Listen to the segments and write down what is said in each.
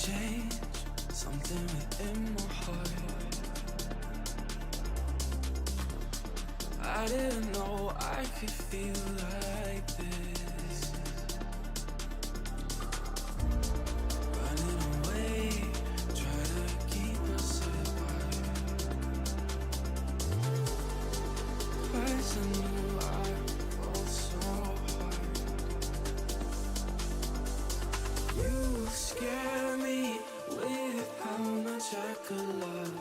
change, something within my heart. I didn't know I could feel like this. Running away, try to keep us apart. Twice I knew I fall so hard. You scare me with how much I could love.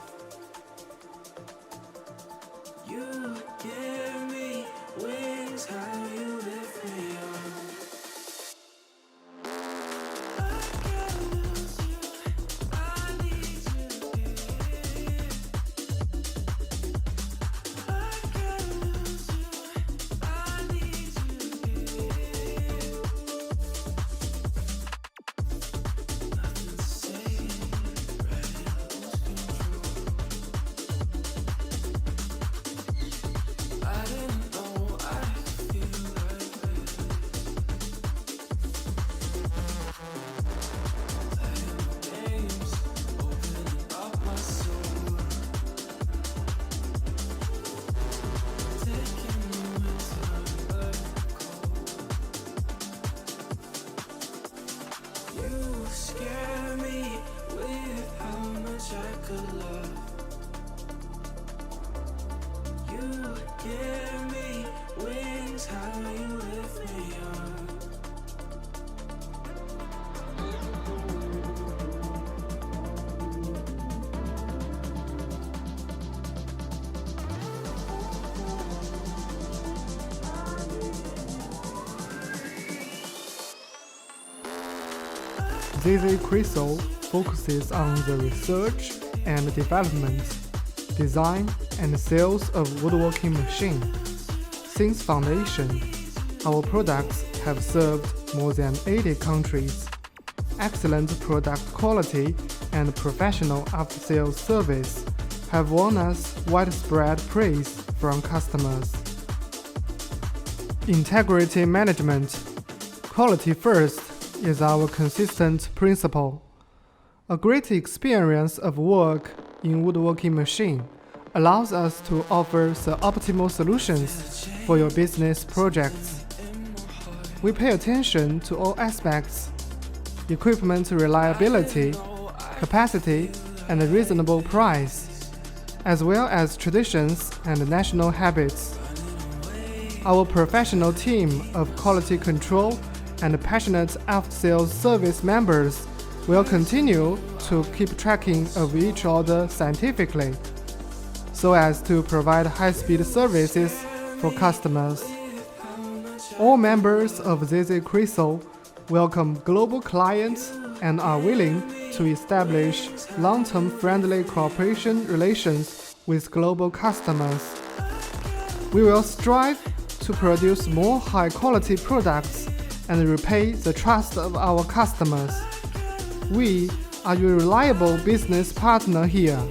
You give me wings, how you lift me up. I can't lose you, I need you here. I can't lose you, I need you here. Nothing to say, ready to lose control. I didn't know I could feel like this. Playing games, opening up my soul. Taking moments to let go. You scare me with how much I could love. You give me wings, how you lift me up. ZZ Crystal focuses on the research and development, design and sales of woodworking machines. Since foundation, our products have served more than 80 countries. Excellent product quality and professional after-sales service have won us widespread praise from customers. Integrity management. Quality first is our consistent principle. A great experience of work in woodworking machine allows us to offer the optimal solutions for your business projects. We pay attention to all aspects: equipment reliability, capacity, and a reasonable price, as well as traditions and national habits. Our professional team of quality control and passionate after-sales service members will continue to keep tracking of each order scientifically, so as to provide high-speed services for customers. All members of ZZ Crystal welcome global clients and are willing to establish long-term friendly cooperation relations with global customers. We will strive to produce more high-quality products and repay the trust of our customers. We are your reliable business partner here.